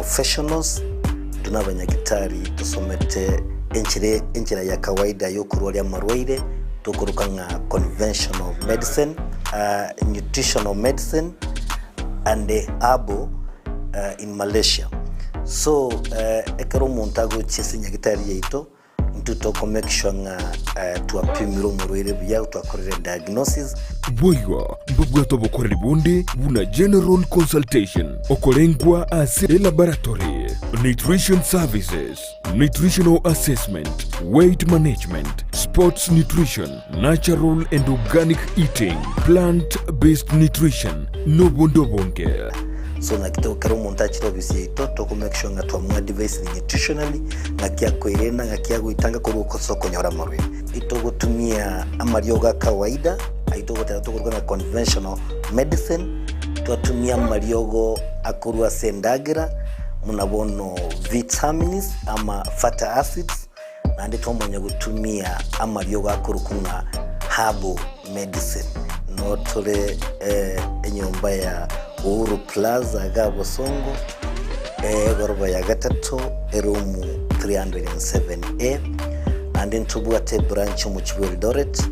professionals tunabanyagitari tusomete enchire ya kawaida yo kurwalia marwaire tukuruka nga conventional medicine, nutritional medicine and herbal in Malaysia. So ekero montago chisinya gitari yeito ntutoko make sure nga tuapimiro murwaire bya twakorera diagnosis boiwa mbugwato bokorera bonde buna general consultation okolengwa ase laboratory, nutrition services, nutritional assessment, weight management, sports nutrition, natural and organic eating, plant-based nutrition, no bondo bonke. So na kito kero montachi obisi to make sure nga twamwa device nutritionally ngakia koirena ngakia guitanga ko soko nyora marwe ito gutumia amarioga kawaida aito gutatu na conventional medicine tutumia mariogo akurwa sendagira munabono vitamins ama fatty acids na ndito mwenye gutumia amariogo akurukunga herbal medicine no tole enyomba ya Uhuru Plaza Gabo Songo goroba ya gatatu erumu 307A and then tubuate branch mu Eldoret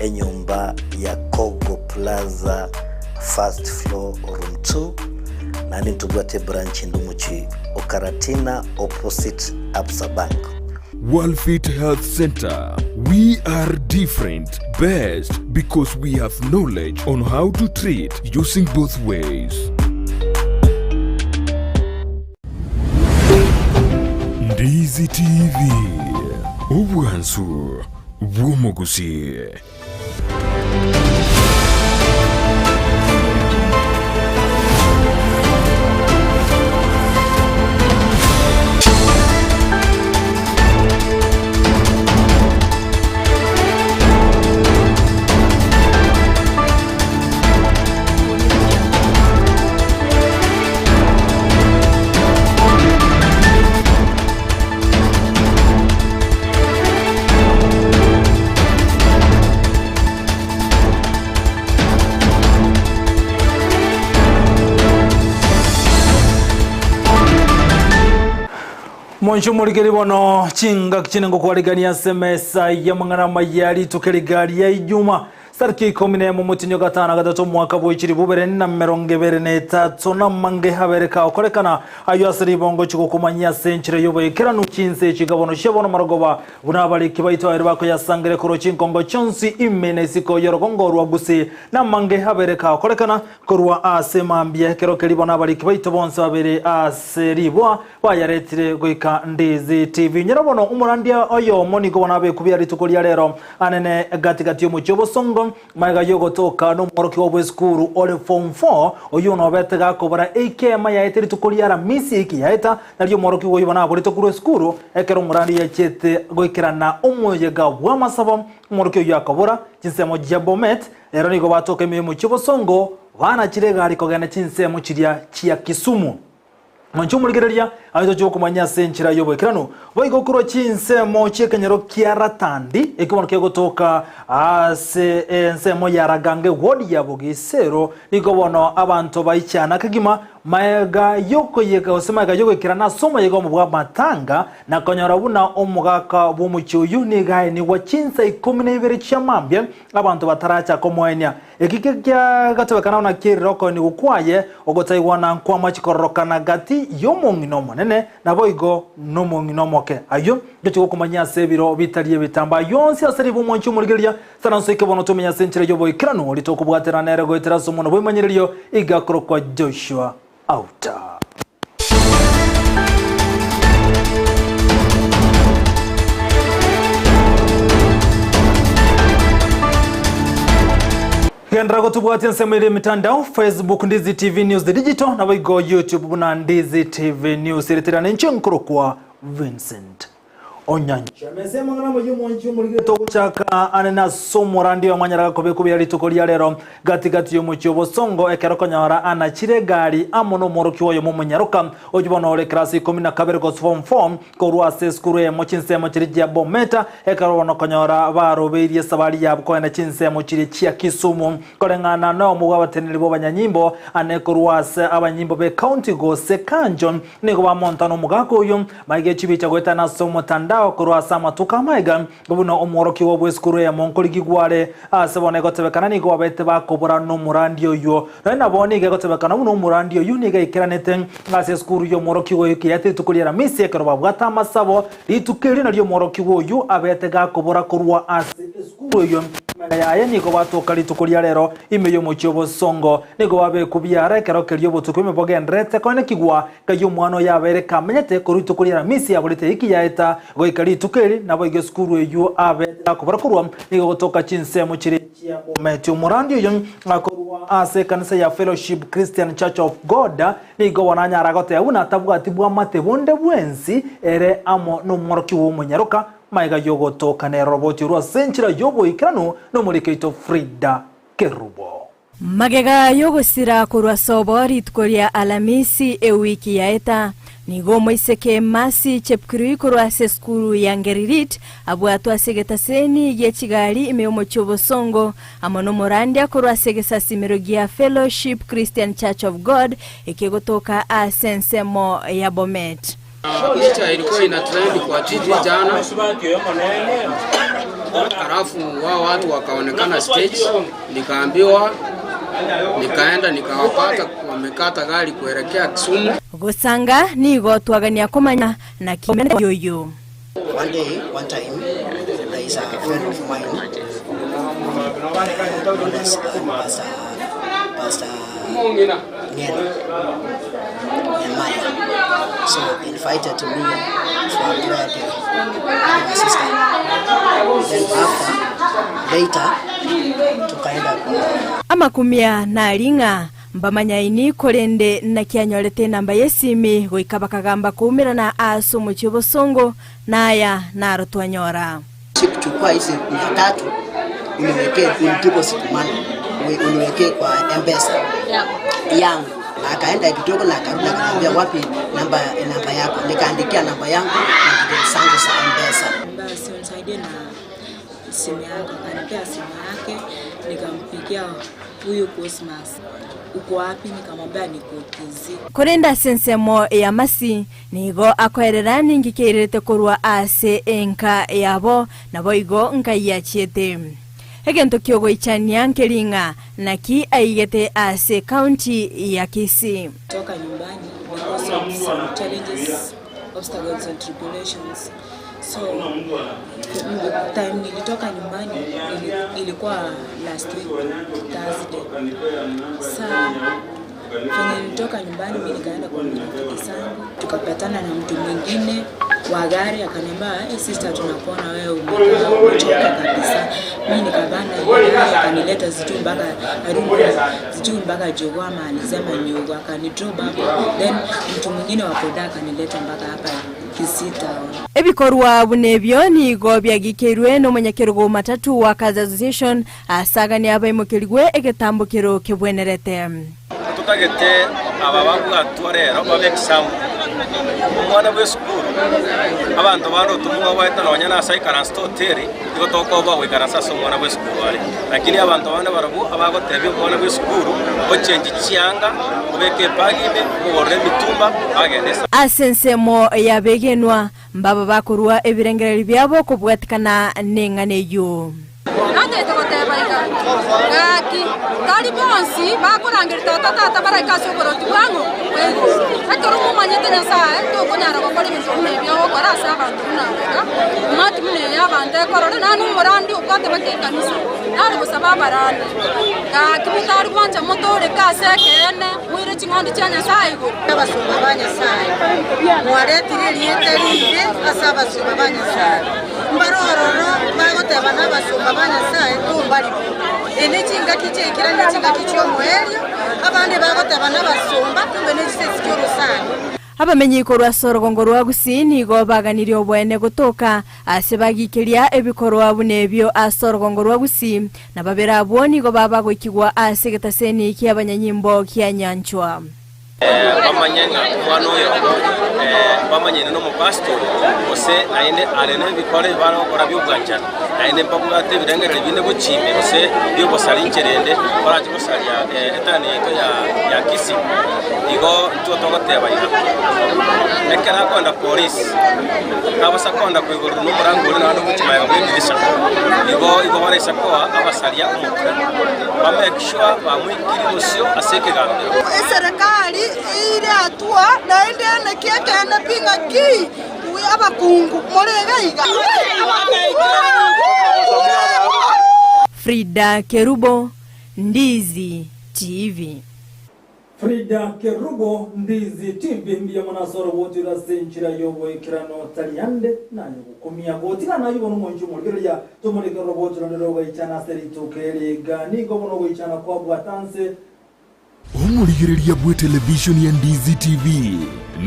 enyumba ya Kogo Plaza first floor room 2 and then tubuate branch ndumuchi Okaratina opposite Absa Bank. Walfit Health Center. We are different, best because we have knowledge on how to treat using both ways. Ndizi TV. Obwansu bw'Omugusii. Mwancho muligeri bono chinga kichinengo kwaligania semesa ya mangana mayali tukeligali ya ijuma sarki komine mu mutinyo gatana gatatu mwaka bw'ikiri bubere na 2023 na mange habereka okorekana ayo asiri bongo chiko kumanya senchire yoboyekera no Chinsa chigabono shebono marogoba bunabali kibaito ari bako yasangire kuro chinkongo chonsi imene siko yorogongo rwa Gusii na mange habereka okorekana korwa asemambye kero kelibona bali kibaito bonse babere aseribwa bayaretire goika Ndizi TV nyirabono umurandia oyo monigo bonabe kubyari tukolia rero anene gatigati yo muchobo songo maiga yogo toka no moroki obwe skuru ole form 4 oyo no betega kobara AK ya eteri tukolia misi iki yaeta nalyo moroki wo yibona buri tokuru skuru ekero murandi ya chete goikirana umuyega wa masabo moroki yo yakabura Chinsa jabomet ero nigo batoke mu chibo songo bana kirega ariko gana Chinsa kiria kia Kisumu Mwancho muligereria ayo cyo kumanya senchira yobo kirano boigo kuro Chinsa chekenyero kiaratandi ekibona kegotoka ase ensemo yaragange wodi ya Bugesero niko bono abantu bayicyana kagima maega yoko yega osemaga yoko kirana soma yego mu bwa matanga na konyora buna omugaka bumucyuyu ni gahe ni wa Chinsa 12 cyamambye abantu bataracha komwenya ekike kya gatobekana na kiroko ni gukwaye ogotaiwana kwa machikorokana gati yomongino monene na boigo no mongino moke ayo cyo kumanya sebiro bitariye bitamba yonse asari bumwancho murigeria sananso ikebono tumenya senchire yobo ikirano litokubwatera nere goitera somono bwimanyiriyo igakoro kwa Joshua Auta. Gendrago tubuati nsemele mitandao Facebook Ndizi TV News the Digital na wigo YouTube buna Ndizi TV News ilitirana nchi nkuru kwa Vincent. Onyancha mesema ngana mu y'umunchu muri gitogo chaka anena somorandi wa mwanyara kobe kubi ali tukolia lero gatigati yo mucho bosongo ekeroko nyara anachire gari amono moroki woyo mu munyaruka ojubono ole klasi 12 go form korwa seskuru ya Chinsa mu chirija bometa ekarona konyara baroberie sabali ya ko na Chinsa mu chirichia Kisumu korengana no mu bateneli bo banyanyimbo anekorwa se abanyimbo be county go sekanjon niko ba montano mugako yo maige chibicha gweta na somo tandao korwa sama tukamaiga buno omoroki wo bweskuru ya monkoligi gware asebone gotebekana ni go abete bakobora no murandio yo na boni ge gotebekana buno murandio yo ni ge ikiranete ngase skuru yo moroki wo yake tukuliera misi ekero bwata masabo litukiri na ryo moroki wo yo abete gakobora korwa ase skuru yo yaye niko batoka litukulia lero imeyo muchobo songo niko babe kubyara ekero keryo botukumi bogendrete kone kigwa kayo mwano yabere kamenyete koritukuliera misi yabolite iki yaeta goikali tukeri nabo ige skuru yo abete akobora korwa niko gotoka Chinsa mu chirichia ometi umurandi yo akorwa ase kanisa ya Fellowship Christian Church of God niko wananyara gote yabuna tabwatibwa mate bonde bwensi ere amo no moroki wo munyaruka maiga yogoto kane roboti ruwa senchira yobo ikranu no mulikeito Frida Kerubo magega yogosira kurwa sobori tukoria Alamisi wiki yaeta nigo moiseke masi chepkiri kurwa seskuru ya Ngeririt abwatwa segetaseni yechigali imeomo chobosongo amono morandia kurwa segesa simerogia Fellowship Christian Church of God ekegotoka asensemo ya Bomet. Picha ilikuwa ina trend kwa TV jana. Halafu wao watu wakaonekana stage, nikaambiwa, nikaenda nikawapata wamekata gari kuelekea Kisumu. Gusanga ni gotwagania komanya na yoyo. One time, there is a friend of mine, Pastor Amayia. So invited to me for a prayer day. My sister. Then after, later, tukaenda amakumia na linga mbamanyaini kolende na kianyolete namba yesimi goikabakagamba kuumira na aso mu chibosongo naya na rotwanyora chukua hizi 300 uniwekee deposit money uniwekee kwa M-Pesa yangu. Akaenda kidogo na akaniambia wapi namba yako, nikaandikia namba yangu na sangu za M-Pesa. Basi unisaidie na simu yako, akanipea simu yake, nikampigia huyu Christmas. Uko wapi? Nikamwambia niko Kisii. Korenda sensemo ya masi nigo akoerera ningikirete korwa ase enka yabo nabo igo nkayachiete. Egento kyogo ichania nkelinga naki aigete ase county ya Kisii. Toka nyumbani because of some challenges, obstacles and tribulations. So time nilitoka nyumbani ilikuwa last week Thursday. Kwenye nilitoka nyumbani mimi nikaenda kwa rafiki zangu, tukapatana na mtu mwingine wa gari akaniambia sister, tunakuona wewe umechoka kabisa. Mimi nikabana yeye akanileta zitu mpaka Jogwama, alisema nyugo, akanidrop hapo, then mtu mwingine wa boda akanileta mpaka hapa Kisii town. Ebikorwa bunebyo nigo byagikerwe no munyakerugo matatu wa Kaza Association asagani abaimukirwe egetambukiro kebwenerete. Tutagete ababangu atwarero babeksamu umwana w'esukuru abantu baro tumuwa baita no nyana sai karasto teri iko toko ba we karasa umwana w'esukuru ari lakini abantu bana barabu abagotebe umwana w'esukuru ochenji chianga ubeke pagime ubore mitumba agendesa asensemo yabegenwa mbaba bakorwa ebirengereri byabo kubwatikana nenganeyo Ate tokoteba gaki kali bonsi bakurangirita tata baraka soboro tubango wego atoro mumanyete nyasaye to kunyara gukora ibintu nebyo gukora abantu nabega mati mune yabande korora nanu murandi ukwate bakekanisa nari busaba barandi gaki mutari kwanja motore kasekene mwire chingondi cha nyasaye go abasumba banyasaye mwaretire liyete asaba sumba banyasaye mbarororo bagoteba nabasumba banyasaye tumbali ene chinga kichekira ne chinga kichyo mweryo abandi bagoteba nabasumba kumbe ne chisekiro sana. abamenyi korwa sorogongo rwa Gusii nigo baganire obwene gutoka ase bagikiria ebikorwa bunebyo asorogongo rwa Gusii na babera abo nigo baba gwikigwa ase getaseni ky'abanyanyimbo kya Onyancha. Bamanyenga mwana oyo bamanyene no mupasto ose aine arene bikore barokora by'ubwanjana aine babulate birengere binde buchime ose byo bosalincherende baraje bosalia etani to ya Kisii igo tutogote bayina nekera kwenda police abasa kwenda kwiguru no murangure n'abandi buchima ya bwindirisha igo baresa kwa abasalia umutwe make sure bamwikiri musyo aseke gambiro serikali ile atua naende na kieke na pinga ki abakungu moregaiga. Frida Kerubo, Ndizi TV. Frida Kerubo, Ndizi TV ndiye mwanasoro wote la senchira yobo ikirano taliande na gukomia gotira na yubo n'umunju mulgereya tumureka robot ronderoga ichana seri tukere gani gobono go ichana kwa bwatanse omurigereria bwe television ya Ndizi TV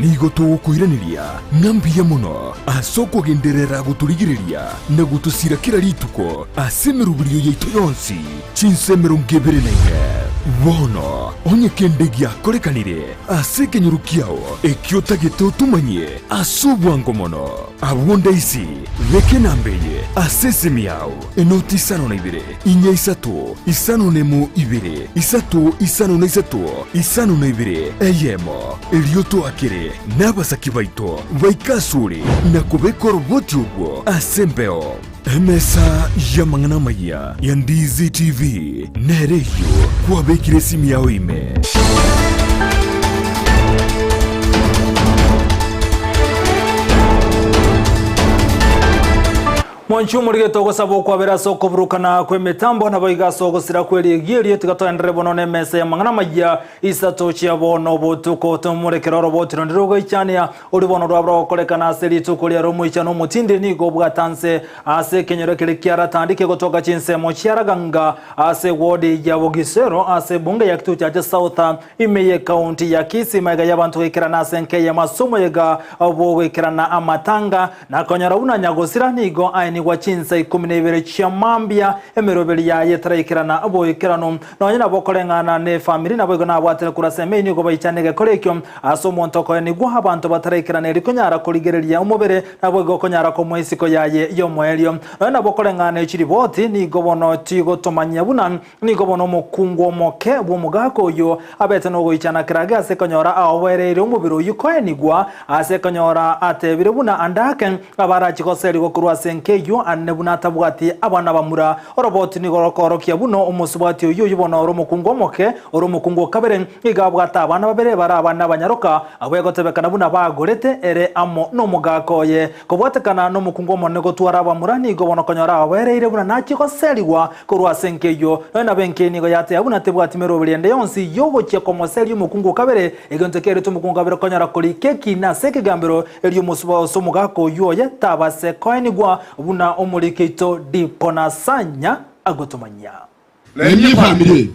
nigo tugukwiraniria nambia muno asoko genderera guturigireria na gutusira kira rituko asemerubirio yaitu yonsi Chinsa wono onye kendegia korekanire aseke nyurukiao ekiota geto tumanye asubwango mono abonda isi leke nambeye asese miao enoti sano na ibere inya isato isano nemo ibere isato isano na isato isano na ibere eyemo elioto akere nabasaki baito baikasuri na kubeko roboti ubwo asembeo Emesa ya Amayia ya Ndizi TV nereyo kwa bekire simu yao ime. Mwanchu murige togo sabo kwa bera soko burukana kwe mitambo na boiga soko sira kweli giri tukato endrebo none mesa ya Amayia Isato chia bono botuko tumurekero roboti rondirogo ichania uri bono rwabro kolekana aseri tukulia romu ichano mutindi ni gobwa tanse ase kenyero kilikiara tandike kutoka Chinsa mochiara ganga ase wodi ya Wogisero ase bunge ya kitu cha Auta imeye county ya Kisii maiga ya bantu ikira na senke ya masumo yega abo ikira na amatanga na konyara una nyagosira nigo ni wa Chinsa 12 chamambia emerobeli ya yetra ikirana abo ikirano nonyina bokolengana ne family na bwego na bwatele kuraseme ni go bayichanege kolekyo aso montoko ni gwa abantu batarekirana rikonyara kurigereria umubere na bwego konyara ko mwisiko yaye yo mwelyo na bokolengana ekiri boti ni go bono tigo tomanya buna ni go bono mukungo moke bwo mugako yo abete no goichana kiraga se konyora awerere umubiro yuko ni gwa ase konyora atebire buna andake abara chikoseri go kurwa senke yo annebuna tabwati abana bamura oroboti ni gorokorokia buno umusubati yo yubona oromukungo moke oromukungo kabere igabwata abana babere bara abana banyaroka abwego tebekana buna bagorete ere amo no mugakoye kobwatekana no mukungo monego twara bamura ni gobono konyora awereire buna nakiko seriwa kurwa senke yo na benke ni go yate abuna tebwati merobirende yonsi yobo kyekomoseri umukungo kabere egontekere tumukungo kabere konyora kuri keki na seke gambero eri umusuba so mugako yo yetabase koenigwa buna omulikeito dipona sanya agotomanya Lenye family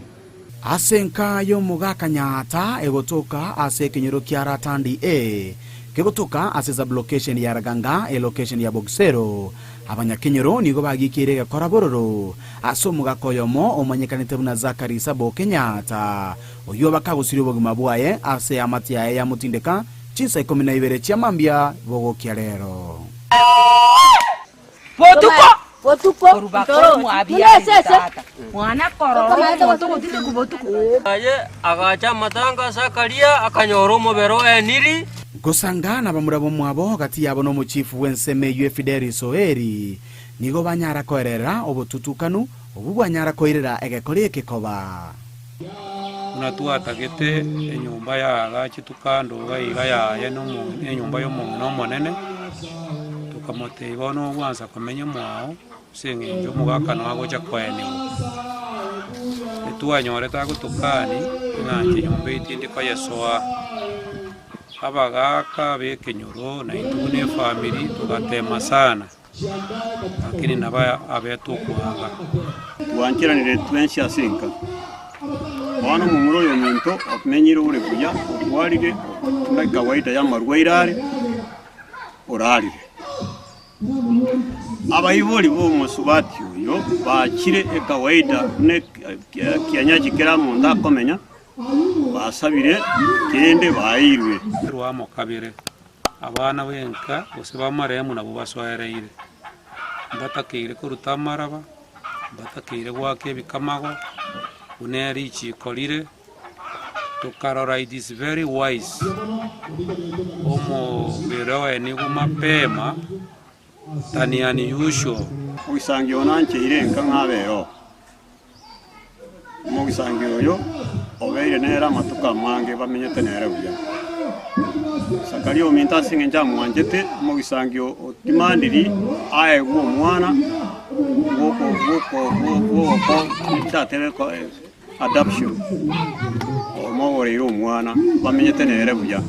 asenka yo mugakanyata egotoka ase kenyero kiara tandi kegotoka ase sub location ya Raganga location ya Bogsero abanya kenyero nigo bagikirega korabororo aso mugakoyomo omanyekanite buna Zakari Sabo Kenyata oyo bakagusiri obogima bwaye ase amatia ya mutindeka Chinsa 12 chamambia bogo kialero Potuko toro mwabia tata mwana kororo totinde kubotuko aye agacha matanga sakalia akanyoro mobero eniri gosangana bamurabo mwabo gati yabo no muchifu wenseme UFDR Soeri nigo banyara koerera obotutukanu obubanyara koirera egekori ekikoba unatua tagete enyumba ya agachi tukando gaiga ya no enyumba yo no monene tukamote ibono gwanza kumenya mwao singinjo mugakano agocha kwene etua nyoreta gutukani nganje nyumba itindi kwa yesoa abagaka bekenyoro na itune family tugatema sana lakini naba abetu kuanga wankiranire twenshi asinka wana mumuro yo minto okumenyire ure kuya okwarire na kawaida ya marwairare orarire abayibori bo musubati yo bakire kawaida ne kianyaji kera munda komenya basabire kende bayirwe rwamo kabire abana benka bose bamaremu nabo baswayereire batakire kurutamaraba batakire gwake bikamago uneri chikolire tukarora it is very wise omo beroe ni mapema tani unusual uisangi onanche irenka nkabero mo uisangi oyo obeire nera matuka mange bamenyete nera buya sakari o minta singe njamu wanjete mo uisangi otimandiri aye gwo mwana woko chatele ko adoption omo ore mwana bamenyete nera buya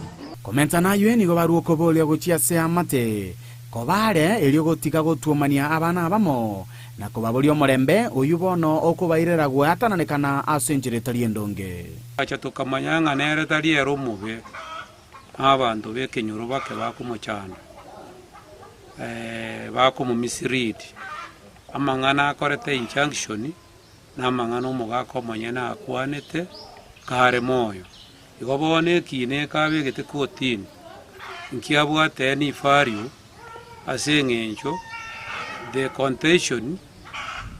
komenta nayo ni go baruko bolya gochia se amate kobare elio gotika gotuomania abana abamo na kobabolio morembe uyubono okubairera gwatananekana asenjire tari endonge acha tukamanyanga nere tari eromube abantu bekenyuro bake bakumuchana bakumisiridi amangana akorete injunction na mangana omugako monyena akwanete kare moyo igobone kine kabegete kotini nkiabwate ni fario asengencho the contention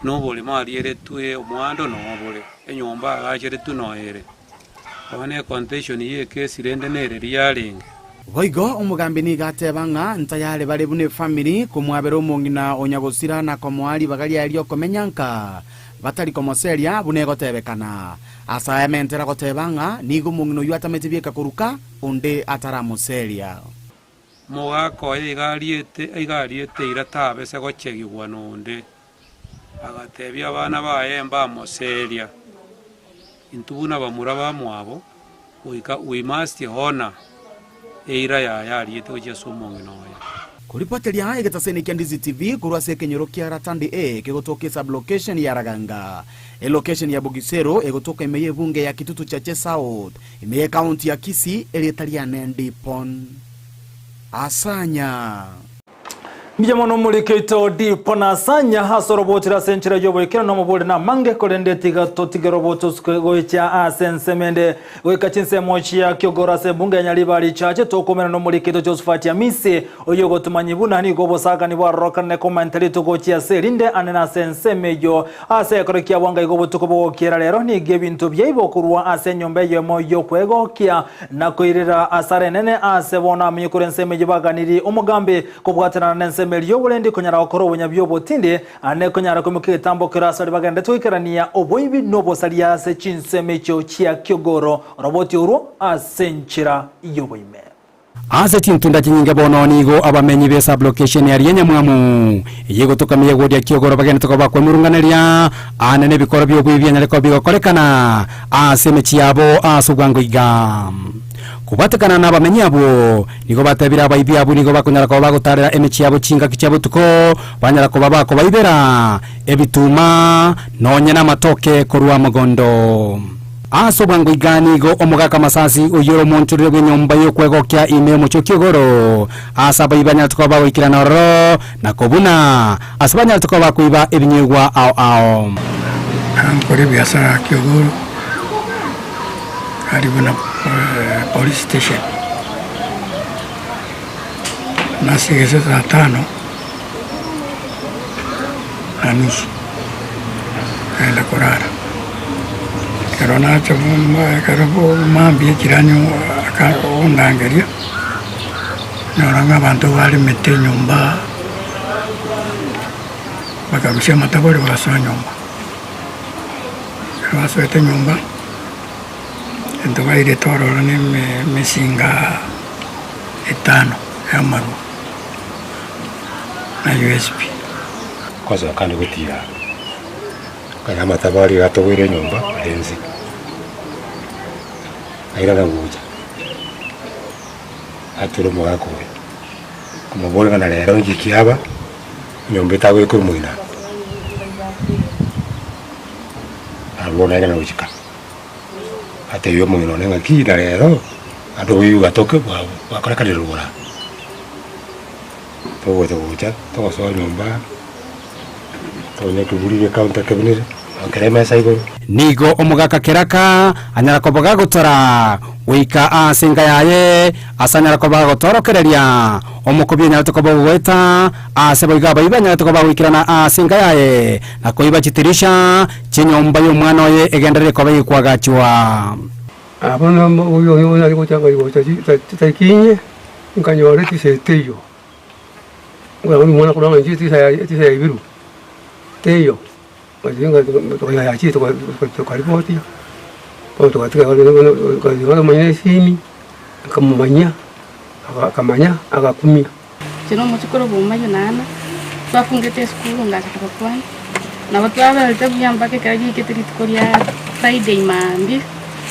no bole mariere tue omwando no bole enyomba agachere tunoere one contention ye case rende nere rialing boigo umugambi ni gatebanga ntayale bale bune family kumwabera omongina onyagosira na komwali bagali alio komenyanka batali komoseria bune gotebekana asa ementera gotebanga nigo mongino yuatametibika kuruka onde ataramoseria mogako igariete iratabe se gochegigwa nonde agatebya abana bayemba moseria intubuna bamura bamwabo we must honor eira yariete ojeso monginoya kuripoteria egetaseni kia Ndizi TV kurwa sekenyoro kia ratandi kegotokesa location ya Raganga location ya Bogisero egotoka imeye bunge ya Kitutu cha South imeye county ya Kisii eletalia nendi pon Asanya Mijamono mulikeito dipo na asanya hasorobotira senchira yoboekera no mobole na mange kolende tiga totiga roboto goicha asensemende goika Chinsa mochi ya kyogora se bunga nyalibali chache tokomera no mulikeito Josephat ya mise oyogo tumanyibuna ni gobosaka ni waroka ne commentary to gochia serinde anena sensemejo ase korokia wanga igobo tukobo kera lero ni gebintu byaibo kurwa asenyombe yemo yokwego kia nakoirira asare nene asebona myikurensemeje baganiri umugambe kobwatana nense melio bulendi konyara okoro bunyabyo botinde ane konyara komike tambo kirasa bagende twikerania oboibi nobo salia se Chinsa mecho chia kyogoro roboti uro asenchira yoboime ase tintunda kinyinga bono nigo abamenyi be sub location ya Nyamwamu yego tokamiye godia kyogoro bagende tokoba kwa murunganeria anene bikoro byo bwibya nyareko bigokorekana ase mechi yabo asugwango igam kubatekana n'abamenyi abo nigo batabira abayibi abo nigo bakunyara ko bagotarira emechi yabo cinga kicyabo tuko banyara ko babako bayibera ebituma nonye n'amatoke korwa mugondo aso bwangu iganigo omugaka masasi uyoro monturire bw'enyomba yo kwegokya ime mucyo kyogoro asa bayibanya tuko babikirana ro nakobuna asabanya tuko bakuiba ebinyegwa ao ankore biasa kyogoro karibu na police station nasi gese saa 5:30 kaenda kurara karonacho karibu mambie jirani akaundangeria noranga abantu bali mete nyumba bakarusha matabori waswa nyumba waswete nyumba ento baire toro ni mesinga 5 ya maru na USB kwaza kandi gutira kana matabari gatogwire nyumba enzi aira nguja aturo mugakwe kumubona na lero ngikiaba nyumba tawe kurumuina abona ira nguchika ate yo mungino nenga kina rero ado yu gatoke wakora kadirura to gocha to so nyumba to ne kuburi counter cabinet akrema saigo nigo omugaka keraka anyara kobaga gutora wika asinga yaye asanyara kobaga gutorokereria omukobye nyara tokoba gweta aseboiga baibanya tokoba wikirana asinga yaye nakoiba chitirisha chinyomba y'umwana ye egenderere koba yikwagachwa abona uyo nari gochanga yigocha takinye nkanyore tiseteyo ngwa mwana kulanga njiti tisa ibiru teyo bazinga tukayachie tukaripoti kwa tukatika kwa manya simi akamanya akakumia sino muchikoro bumayo nana twafungete skulu ngacha tukakwana na watu abalte byambake kaji ketirikoria Friday mandi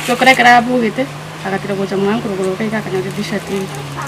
tokora karabugete agatira gocha mwangu rogoroka kakanya t-shirt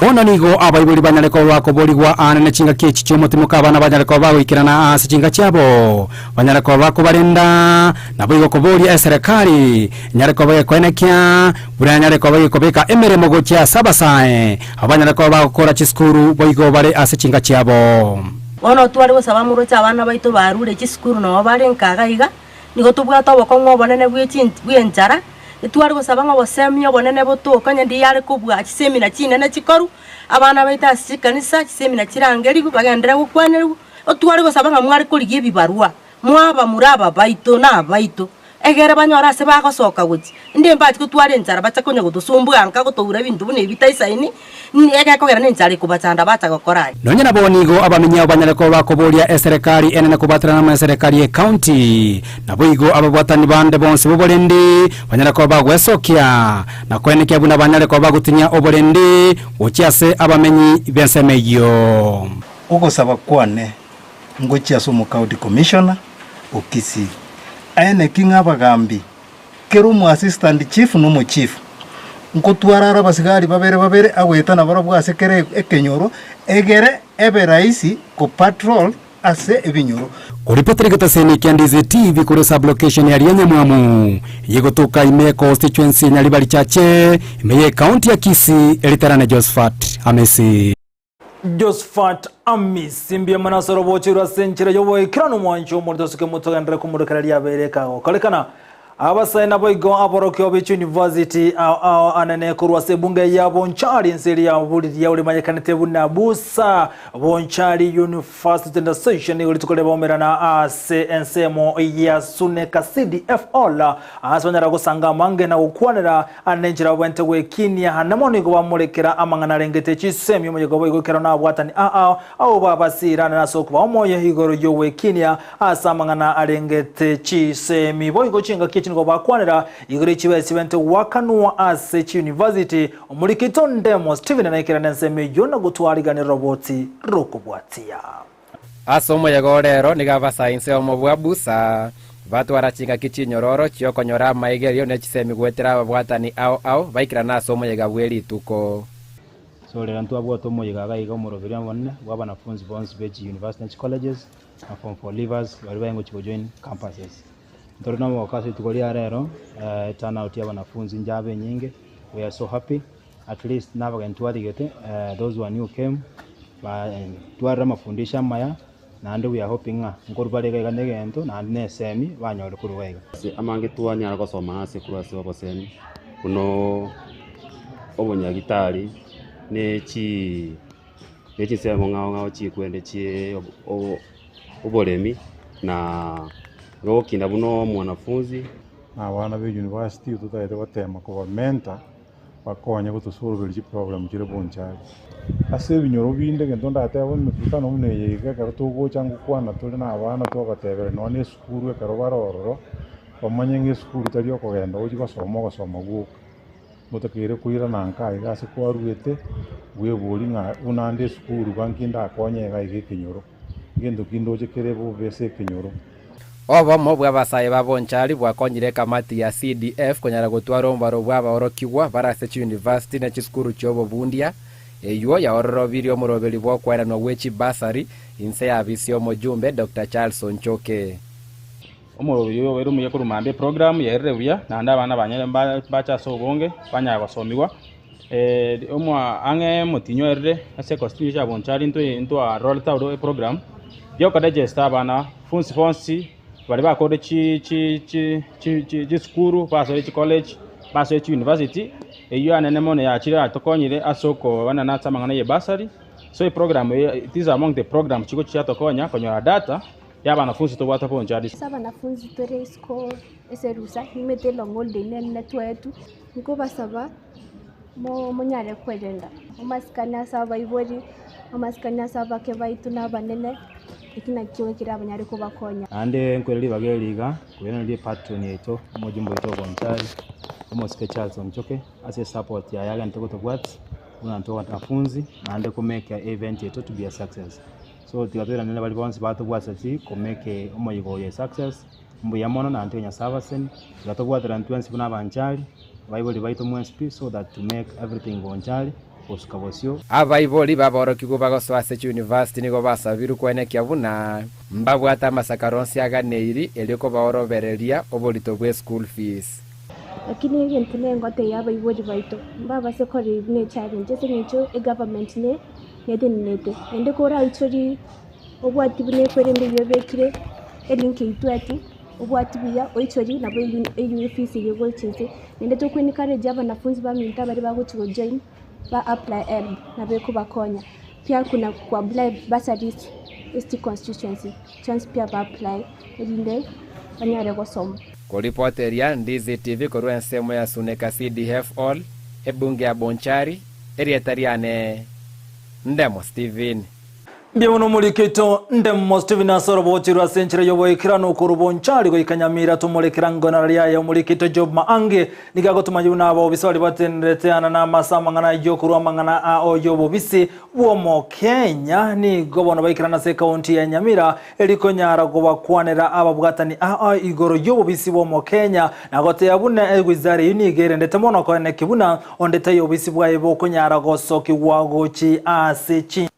ona nigo abaibuli banyareko bakoboligwa anene chinga kichi cy'umutima abana banyareko bawikirana ase chinga cyabo banyareko bakobarenda nabo igokobori serikali nyareko bayekwenekya buranyareko bayikobeka emeremo gocha sabasae abanyareko bakora chiskuru boigo bare ase chinga cyabo ono twari gusaba murocha abana baito barure chiskuru no bare nkaga iga nigo tubwata bokongo bonene bw'enjara twari gusaba ngo bosemyo bonene botokanye ndi yari kubwa chisemina chinene chikoru abana baita sikanisa chisemina chirangeri bagendera gukwaneru twari gusaba ngo mwari kuri bibarua mwaba muraba baito na baito egere banyora se bagosoka guti ndi mbati ko twari nzara bacha konya gudusumbuga nka gotura bintu bune bitaisaini ni ega kogera nzari kubachanda bacha gokora nonye nabo nigo abamenya abanyareko bakoboria serikali enene kubatrana na serikali ya county nabo igo ababwatani bande bonse boborendi banyareko bagwesokia na kwenekya buna banyareko bagutinya oborendi ochiase abamenyi bensemeyo ogosaba kwane ngochiase mu county commissioner okisi ene kinga bagambi kerumu assistant chief no chief nkotwarara basigari babere agwetana barabwase kere ekenyoro egere ebe raisi ko patrol ase ebinyoro Kuripoteleketa seni Ndizi TV kuri sublocation ya Nyamwamu yegotoka ime constituency Nyalibali chache ime county ya Kisii eliterane Josephat Amesi Josephat Amesi mbia manasoro bochira senchira yoboye kirano mwancho murdosuke mutogandre kumurukara lyabereka okalekana abasaina boigo aborokyo bichu university anane kurwase bunge ya bonchari nseri ya buli ya uli manyekanete buna busa bonchari university and session uli tukole bomerana nsmo ya suneka cdf all asonyara gusanga mange na ukwanira anenjira bwente wekinia hanamoni go bamulekera amangana rengete chisemi muyego boigo kerana abwatani au babasira na soko bamoye higoro yo wekinia asamangana arengete chisemi boigo chinga ngo bakwanira igore chibesi bente wakanwa ase university omulikito ndemo Steven naikira nseme yona gutwarigane roboti rokubwatia asomo yagorero nigaba science omobwa busa batwara chinga kichinyororo cyokonyora maigerio ne chisemi gwetera babwatani au baikira na asomo yagabweli tuko so le ntu abwo tomo yigaga iga muroveria bonne wabanafunzi bonse beji university colleges na form for leavers bali bayengo chibojoin campuses Torina wakati tukolia rero turnout ya wanafunzi njabe nyingi. We are so happy at least nabaga ntuwadigete those who new came tuara mafundisha maya na ndo we are hoping ngorubale ga ngento na nesemi banyore kuruwega amange tuwanya aragosoma ase kurase baboseni uno obonya gitari nechi semo ngao chikwende chi oboremi na gokinda buno mwanafunzi abana be university tutaite batema ko bamenta bakonye gutusurubira program kire bonchari ase binyoro binde ngendo ndatebo mfutano mune yega karutugo changu kwana tuli na abana to batebere none skuru karo baroro bamanye ngeskuru tari okogenda uji basoma guka mutakire kuira nanka igase kwaruete gweburi nga unande skuru bankinda akonye ga igikinyoro ngendo kindoje kerebo bese kinyoro Obo mobwa abasaye babonchari bwakonyire kamati ya CDF konyara gutwara ombaro bwaba orokigwa barase university na chiskuru cyobo bundia eyo ya ororo birio murobeli bwokwera no wechi basari inse ya bisio mojumbe Dr. Charles Onchoke omorobiri wero muye kurumambe program ya rebuya na ndabana banyere bacha sobonge banya basomiwa omwa ange motinyo erre ase costume ya bonchari into a roll out program yo kada gesta bana funsi bari bakode chi skuru baso chi college baso chi university eyo anene mone ya chira atokonyire asoko bana na tsamangana ye basari so program it is among the program chiko chia tokonya konyora data ya banafunzi to bata bonchari saba nafunzi tore school eserusa nimete longolde nene twetu niko basaba munyare kwegenda omasikanya saba ibori omasikanya saba ke baitu nabanene ikina kiwe kira abanyari ko bakonya ande nkweli bageliga kwena ndi patron yeto mojimbo yeto bonchari omo specials onchoke ase support ya yaga ntoko to what unantoka wanafunzi ande ku make event yeto to be a success so tigatera nene bali bonse bato bwasati ku make omoyigo ye success mbu yamono na antenya servicen gato bwatera ntwensi buna banchari baiboli baito mwespi so that to make everything bonchari osikabosio abaiboli baborokigwo bagoswase university nigo basabiru kwenekia buna mbabwata masakaronsi aganeiri eliko baorobereria obolito bwe school fees lakini ibintu nengote yabaiboli baito mbaba se kore ne challenge senyecho e government ne yedenete ende kora ichori obwati bune kwere mbiyo bekire elinke itwati obwati biya oichori nabo eyu fees yego chinse ende to kwenikare abanafunzi baminta bari baguchigo join ba apply na beko bakonya pia kuna ku apply bursaries East constituency chance pia ba apply inde banyare gosoma ko reporteria Ndizi TV korwa nsemo ya suneka CDF all ebunge ya bonchari erietariane ndemo Steven Mbimuno mulikito ndemo Steven asoro bochirwa senchira yoboikira no kurubonchari go ikanyamira tumulekira ngona lya ya mulikito job maange nigago tumayuna abo bisali batendeteana na masama ngana yo kurwa mangana ao yobo bisi womo Kenya ni gobono baikira na se county ya Nyamira eliko nyara go bakwanera ababwatani ao igoro yobo bisi womo Kenya nagote yabuna egwizari unigere ndetemono ko ne kibuna ondete yobo bisi bwa ebo kunyara go soki wago chi ase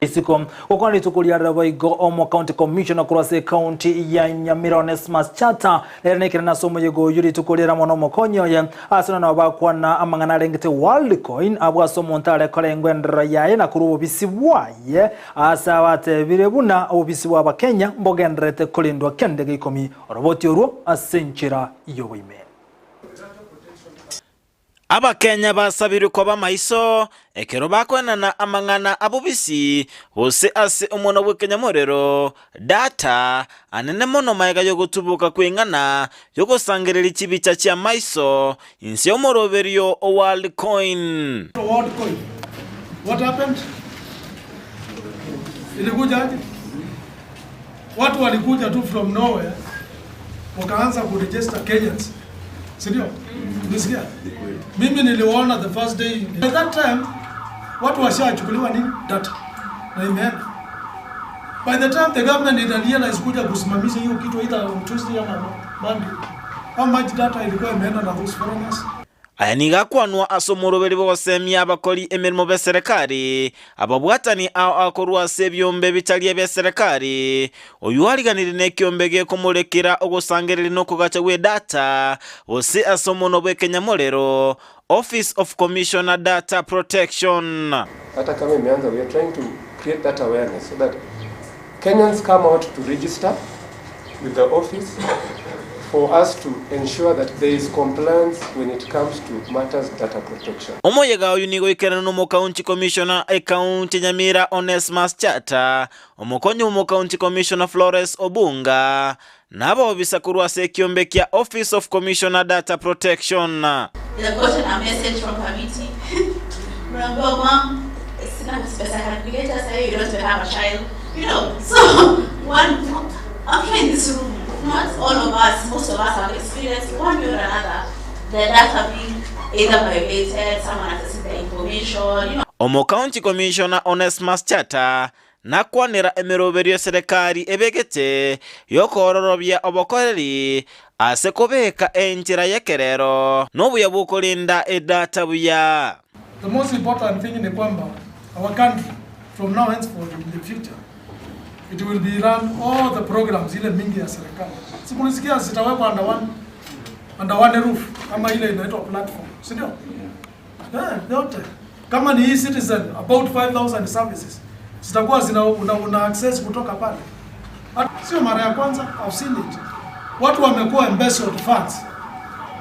Isikom kwa litukulia rabaigo omo county commissioner kurase county ya Nyamira Onesmus Chata lerenekira na somo yego yuri tukulia mono mokonyo ye asana na bakwa na amangana rengete world coin abwa somo ntale kolengwendra yaye na kurubo bisibwaye asabate birebuna obisibwa ba Kenya mbogendrete kulindwa kendege ikomi roboti oruo asenchira yoboime Aba Kenya basabiru ko bamaiso ekero bakwenana amangana abubisi bose ase umono bwe Kenya morero data anene mono maiga yo gutubuka kwingana yo gosangerera ikibica cya maiso insi yo moroberio o world coin. What happened? Ilikuja aje? Watu walikuja tu from nowhere wakaanza kuregister Kenyans. Sindio? Nisikia? Mimi niliona the first day. By that time, watu washachukuliwa nini? Data. Na imeenda. By the time the government realized kuja kusimamisha hiyo kitu either on Tuesday ama Monday. How much data ilikuwa imeenda na those foreigners? Aya niga kwanwa asomoroberi bose abakori emirimo be serikali ababwatani akorwa sebyombe bitali be serikali oyu hariganire nekyombege kumulekira ogusangerera no kugacha we data bose asomono bwe Kenya morero Office of Commissioner Data Protection. Hata kama imeanza, we are trying to create that awareness so that Kenyans come out to register with the office for us to ensure that there is compliance when it comes to matters data protection. Omoyega uyu nigo ikerana no county commissioner county Nyamira Onesmus Chata, omokonyo mo county commissioner Flores Obunga, nabo bisakurwa se kiombe kia Office of Commissioner Data Protection. There's a message from committee. Remember, mom, it's not specific. We just say you don't have a child, you know. So after in this room, not all of us, most of us have experienced one way or another the data being either violated, someone accessing the information, you know. Omo county commissioner Onesmus Chata nakwanira emeroberio serikali ebegete yokororobya obokoreri ase kobeka enjira yekerero nobuya bukolinda edata buya. The most important thing ni kwamba our country from now henceforth in the future it will be run all the programs ile mingi ya serikali. Simunisikia zitawekwa under one roof kama ile inaitwa platform, si ndio? Yote. Kama ni e-citizen about 5,000 services zitakuwa una access kutoka pale. Sio mara ya kwanza, I've seen it. Watu wamekuwa embezzled funds.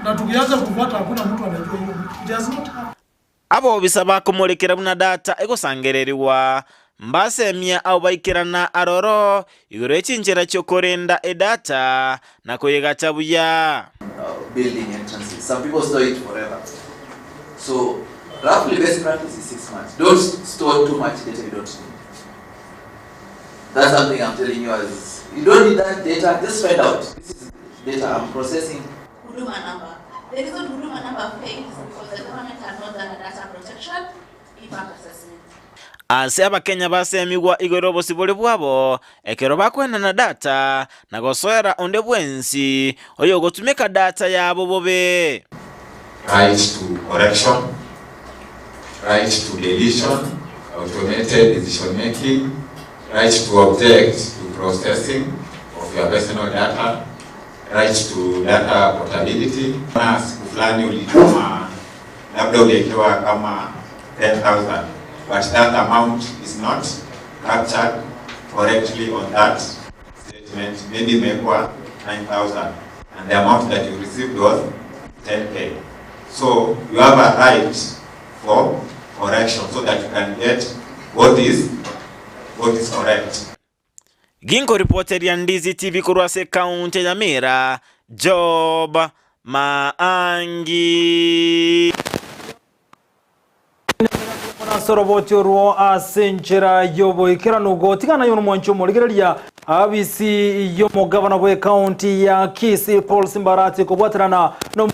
Na tukianza kufuata hakuna mtu anajua hiyo. It does not happen. Abo bisaba kumulekera buna data egosangererwa mbasemia au baikirana aroro igoro echinjera cyokorenda edata na koyega buya. Building entrances. Some people store it forever. So roughly best practice is 6 months. Don't store too much data you don't need. That's something I'm telling you as you don't need that data. Just find out. This is data I'm processing. Huduma number. There is no huduma number phase because the government has not done a data protection impact assessment. Ase abakenya basemigwa igoro bosibole bwabo ekero bakwena na data na gosoera onde bwensi oyo gotumeka data yabo bobe. Right to correction, right to deletion, automated decision making, right to object to processing of your personal data, right to data portability. Siku fulani ulituma labda uliwekewa kama 10,000, but that amount is not captured correctly on that statement. Maybe imekuwa 9,000 and the amount that you received was 10K. So you have a right for correction so that you can get what is correct. Ginko reporter ya Ndizi TV kurwase County ya Nyamira, Job Maangi. Soroboti ruo asenchera yobo ikiranugo tigana yono mwancho moligereria abisi yo mugabana bwe county ya Kisii Paul Simbarati kubwaterana no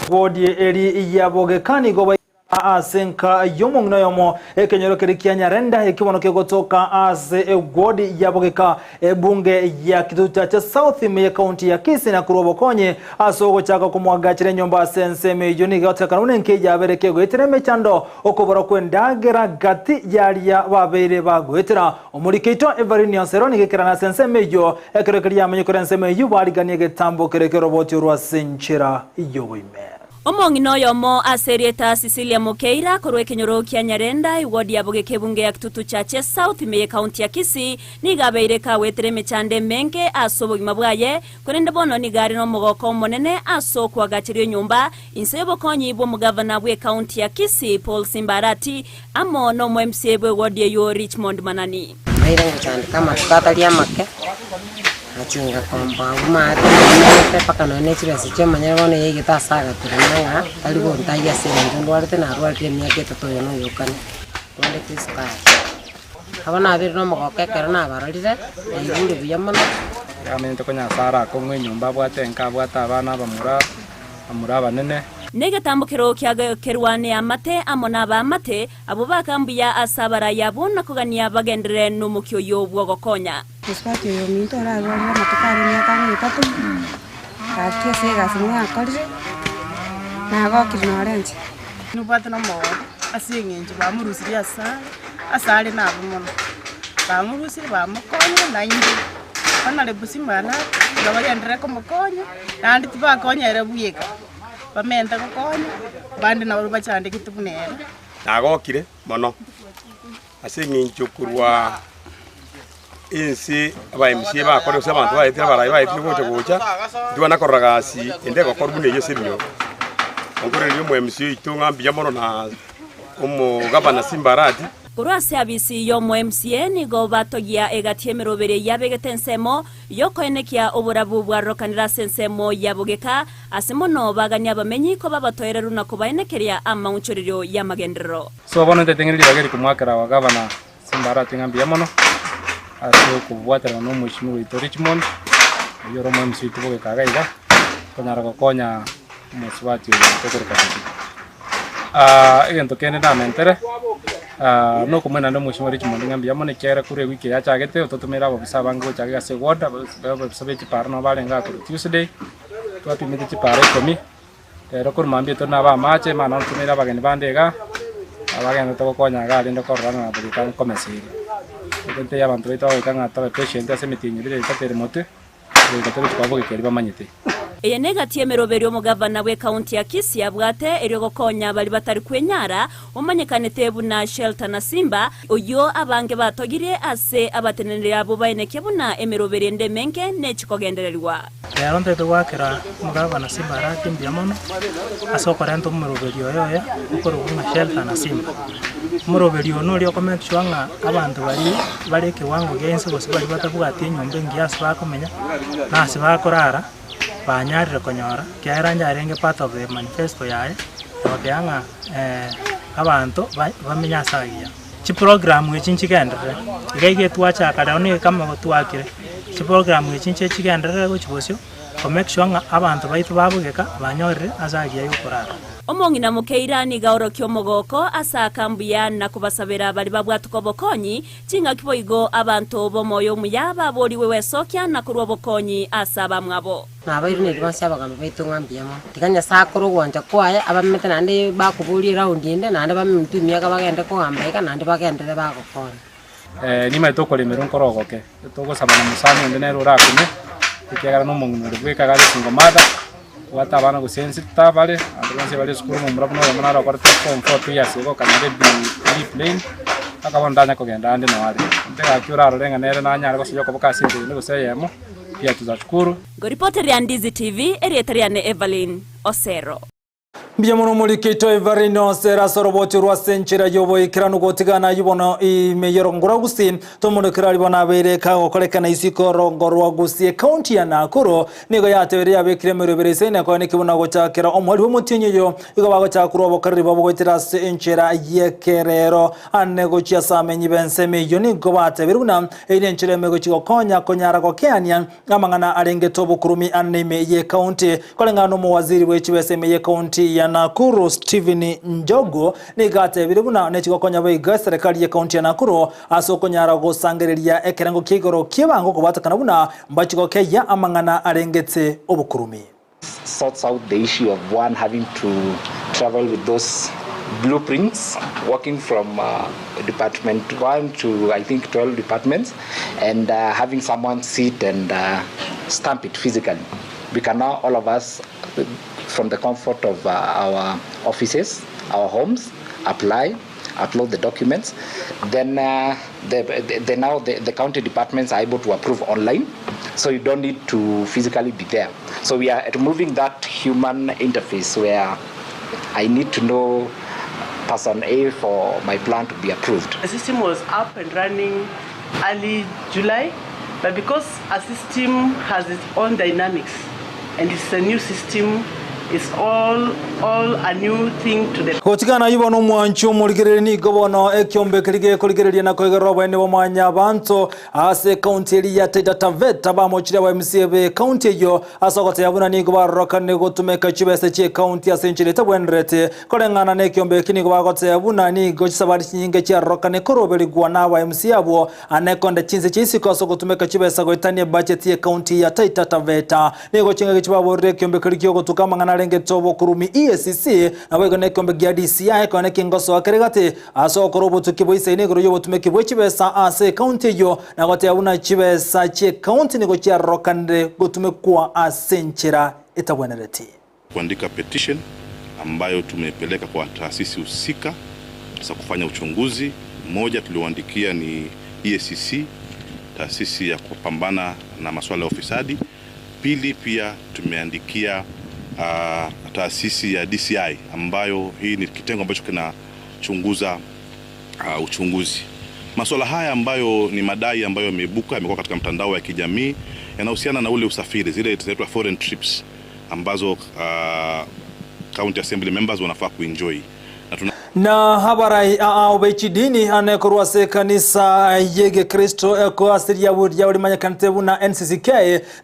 wodi eri yabogekani go asenka yomo yomo ekenyero kirikia Nyarenda ekibono kegotoka ase egodi yabogeka ebunge ya kituta cha South me county ya Kisii na kurobokonye asogo chaka kumwagachire nyomba senseme yoni goteka nunenke yabereke gwetereme chando okobora kwendagera gati yaria babere bagwetera omurikeito Everinion Seroni gekera senseme yo ekerekeria amenyekora senseme yu bariganie getambo kerekero botyo rwa senchera yoboime. Omongi noyo mo aserieta Cecilia Mokeira korwe kenyoro kia Nyarenda iwodi ya bogeke bunge ya kitutu chache South me county ya Kisii nigabeire ka wetere mechande menke asobo gimabwaye korende bono ni gari no mogoko monene aso kwa gachirio nyumba insebo konyi bo mugavana bwe county ya Kisii Paul Simbarati amo no mo MCA bwe wodi yo Richmond Manani aire ngachande kama tukatalia make achinga komba umate paka no nechira sichema nyarone yege tasaga turenanga aligo ntaya sere ndwarte na rwarte myake to yono yokane wale kiska abana abiri no mogoke kerana bararire igure biyamana amenye konya sara ko nyumba bwate nka bwata abana amura banene nege tambukiro kyaga kerwane amate amona ba mate abo bakambuya asabara yabona kugania bagendere no mukyo yobwo gokonya Spati yo minto ra ro na tukari nya kan itatu akia sega singa akorje na go kirno orange nubata no mo asingenje ba murusiri asale na bumono ba murusiri ba mukonye na indi bana le busimana ngabari andre ko mukonye na ndi tiba konye re buyeka bamenta ko konye bandi na uru bachande kitubunera nagokire mono asingenje kurwa insi abaimsie bakore ose abantu bayitira barayi bayitira gocha ndiwana koragasi endego korbune yesebyo ongore yo MCA itunga mbiyamoro na umugabana Simbarati Kurwase abisi yo mo MCA ni go batogia egatie merobere yabegetensemo yoko enekia oburabu bwa rokanira sensemo yabogeka asemono baganya bamenyi ko babatoyera runa ko baenekeria amaunchoriro ya magendero so bono tetengeri bageri kumwakara wa gavana Simbarati ngambiyamono aso kubwatera no mushimwe ito Richmond yoro mo MCA tubogeka gaiga konyara gokonya muswati tokorka egento kene na mentere no kumena ndo mushimwe Richmond ngambiyamono kera kure wiki ya chagete ototumira abo bisaba ngo chaga se woda babo sabe chiparno balenga ku Tuesday twapimite chipare komi ero kurmambie to na ba mache mana tumira bageni bandega abagenda to konya ga lindo korana na burikan komesiri Tete y'abantu baita bakanga taba patient ase mitingi bile itatera mote. Itatera twabo kekeri bamanyete. Eye negatie meroberio mugavana we kaunti ya Kisii abwate eryogokonya bali batari kwenyara omanyekanete buna shelter na simba oyo abange batogire ase abatenenere abo baeneke buna emeroberi ndemenke nechikogendererwa. Rero ntete gwakira mugavana simba arakimbia mono asokorento mumeroberi oyoya ukoro buna shelter na simba mumeroberi ono ryo comment shwanga abantu bari kiwango gense bose bali batabwate nyombe ngiasi bakomenya nasi bakorara banyarire konyora kyairanja arenge part of the manifesto yaye bakyanga abantu bamenya sagia chi program echinchigendere igege twacha akarone kama gotwakire chi program echinchigendere go chibosyo to make sure nga abantu baitu babugeka banyorire azagia yukorara Omongina mukeira ni gaoro kyomogoko asa kambuya na kubasabira bali babwatuko bokonyi chinga kiboigo abantu bomoyo muyaba boli wewe sokya na kurwa bokonyi asa bamwabo nabairu ne rwansi abagamba baitu ngambiyamo tikanya sakuru gwanja kwaye abamete nande bakubuli round inde nande bamintu miyaga bagende ko ambaika nande bagendere bakokora ni maito kole merun korogoke to sabana musani ndene rura kume tikagara no mongino rweka gali singomada wata bana go sense tabale andonse bale skuru mu murabno ya manara kwarta form 4 years go kanade bi plane akabandanya ko genda ande no wale ndega kyura rolenga nere na nyara ko sijo ko baka sinde ngo seyemo pia tuzashukuru. Go reporter ya Ndizi TV erietariane Evelyn Osero. Biamono mulikito Everino Sera soroboti rwa senchira yobo ikiranu gotigana yubono imeyerongora Gusii tomuno kirali bona bereka gokolekana isiko rongorwa Gusii county ya Nakuru nigo yateberia bekire meroberese ne ko nikibona gochakira omwali w'umutinyi yo igo bagochakura bokari babogotira senchira yekerero anne gochia samenyi benseme yo nigo batebiruna ine nchire mego chigokonya konyara gokeania amangana arenge tobo kurumi anime ye county kolengano mu waziri w'echibeseme ye county ya Nakuru Stephen Njogo nigate biribuna nechigokonya baiga serikali ya county ya Nakuru asokonyara gosangereria ekerango kigoro kibango kubatakana buna mbachigoke ya amangana arengetse obukurumi. Sorts out the issue of one having to travel with those blueprints, working from department 1 to I think 12 departments, and having someone sit and stamp it physically. We can now all of us from the comfort of our offices, our homes, apply, upload the documents. Then the county departments are able to approve online, so you don't need to physically be there. So we are removing that human interface where I need to know person A for my plan to be approved. The system was up and running early July, but because our system has its own dynamics and it's a new system, it's all a new thing to the Kotigana yubono mwanchu muligiriri ni gobono ekyombe kirige kuligiriri na koigero bwene bomanya bantu ase county ya Taita Taveta bamochira wa MCB county yo asokote yabuna ni gobaroka ne gotumeka chibese che county ya senchire tabwenrete kolengana ne kyombe kini gobagote yabuna ni gochisabari nyinge cha roka ne korobeligwa na wa MC abo anekonda chinse chisi ko sokotumeka chibese goitanie budget ya county ya Taita Taveta ni gochinga chibabore kyombe kirige gotukamangana renge tobo kurumi EACC nabego ne kyombe gya DCI ko ne kingoso akeregate aso korobutu kiboise ne goro yobo tumeke bwechibesa ase county yo nagote yabuna chibesa che county ni gochia rokande gotumekwa asenchera etabwenereti kuandika petition ambayo tumepeleka kwa taasisi husika sasa kufanya uchunguzi. Moja tulioandikia ni EACC, taasisi ya kupambana na masuala ya ufisadi. Pili pia tumeandikia taasisi ya DCI ambayo hii ni kitengo ambacho kinachunguza uchunguzi. Masuala haya ambayo ni madai ambayo yamekuwa katika mtandao wa kijamii yanahusiana na ule usafiri, zile zinaitwa foreign trips ambazo county assembly members wanafaa kuenjoy. Na habarai obechidini anekorwase kanisa yege Kristo eko asiria ya ulimanya kantebu na NCCK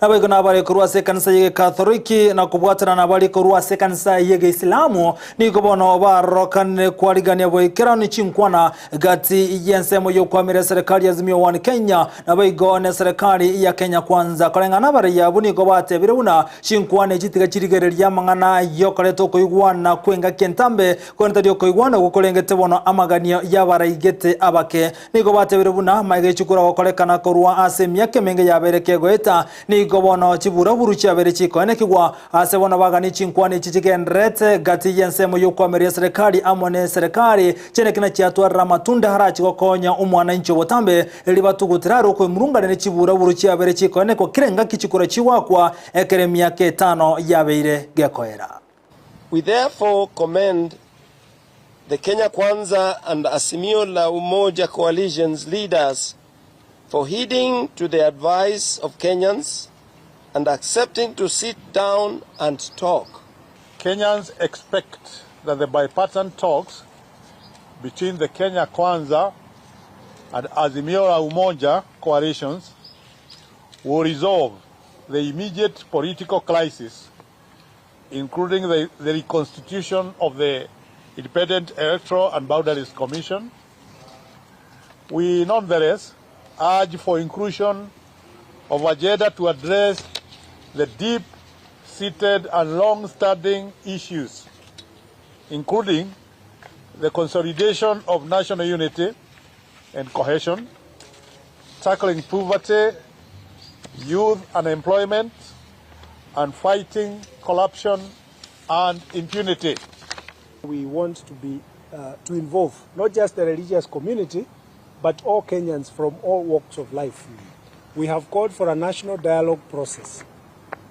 nabego nabare korwase kanisa yege Katholiki na kubwatana nabari korwase kanisa yege Islamu ni kobono barokane kwaligania boikera ni chinkwana gati yensemo yo kwamira serikali ya Azimio One Kenya nabego ne serikali ya Kenya Kwanza kolenga nabare ya buni gobate biruna chinkwane jitiga chirigereria mangana yo kaleto koigwana kwenga kentambe kwenta dio koigwana gukurengete bono amaganio y'abaraigete abake nigo batebire buna maige chukura gokorekana korwa ase myake menge yabereke goeta nigo bono chibura buru chabere chikone kigwa ase bono bagani chinkwani chichigendrete gati yensemo yokwameria serikali amone serikali chene kina chiatwara matunda harachi gokonya umwana incho botambe libatugutiraro kwe murungane ne chibura buru chabere chikone ko kirenga kichikura chiwakwa ekere myake 5 yabeire gekoera. We therefore commend the Kenya Kwanza and Azimio la Umoja coalition's leaders for heeding to the advice of Kenyans and accepting to sit down and talk. Kenyans expect that the bipartisan talks between the Kenya Kwanza and Azimio la Umoja coalitions will resolve the immediate political crisis, including the reconstitution of the Independent Electoral and Boundaries Commission. We nonetheless urge for inclusion of agenda to address the deep-seated and long-standing issues, including the consolidation of national unity and cohesion, tackling poverty, youth unemployment, and fighting corruption and impunity. We want to involve not just the religious community, but all Kenyans from all walks of life. We have called for a national dialogue process.